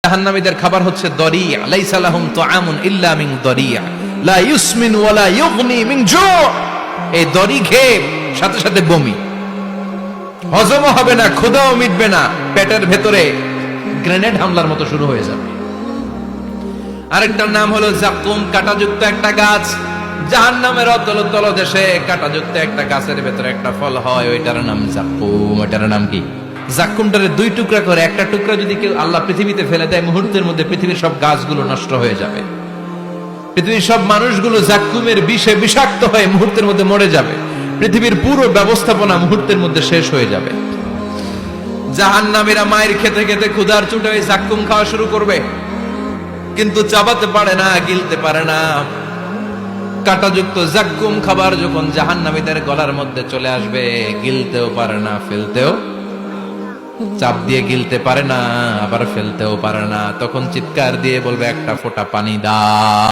জাহান্নামীদের খাবার হচ্ছে দরিয়া, লাইসা লাহুম তুআমুন ইল্লা মিন দরিয়া লা ইউসমিন ওয়া লা ইউগনি মিন জু'। এই দড়ি খেয়ে সাথে সাথে বমি, হজম হবে না, ক্ষুধাও মিটবে না, পেটের ভেতরে গ্রেনেড হামলার মতো শুরু হয়ে যাবে। আরেকটার নাম হলো জাকুম, কাঁটাযুক্ত একটা গাছ। জাহান্নামের অতল তলদেশে কাঁটাযুক্ত একটা গাছের ভেতরে একটা ফল হয়, ওইটার নাম জাকুম। ওইটার নাম কি? জাকুমটারে দুই টুকরা করে, একটা টুকরা যদি কেউ আল্লাহ পৃথিবীতে ফেলে দেয়, মুহূর্তের মধ্যে পৃথিবীর সব গাছগুলো নষ্ট হয়ে যাবে, পৃথিবীর সব মানুষগুলো জাকুমের বিষে বিষাক্ত হয়ে মুহূর্তের মধ্যে মরে যাবে, পৃথিবীর পুরো ব্যবস্থাপনা মুহূর্তের মধ্যে শেষ হয়ে যাবে। জাহান্নামীরা মায়ের খেতে খেতে ক্ষুধার চোটে ওই জাকুম খাওয়া শুরু করবে, কিন্তু চাবাতে পারে না, গিলতে পারে না। কাঁটাযুক্ত জাকুম খাবার যখন জাহান্নামীদের গলার মধ্যে চলে আসবে, গিলতেও পারে না, ফেলতেও, চাপ দিয়ে গিলতে পারে না, আবার ফেলতেও পারে না, তখন চিৎকার দিয়ে বলবে একটা ফোঁটা পানি দাও।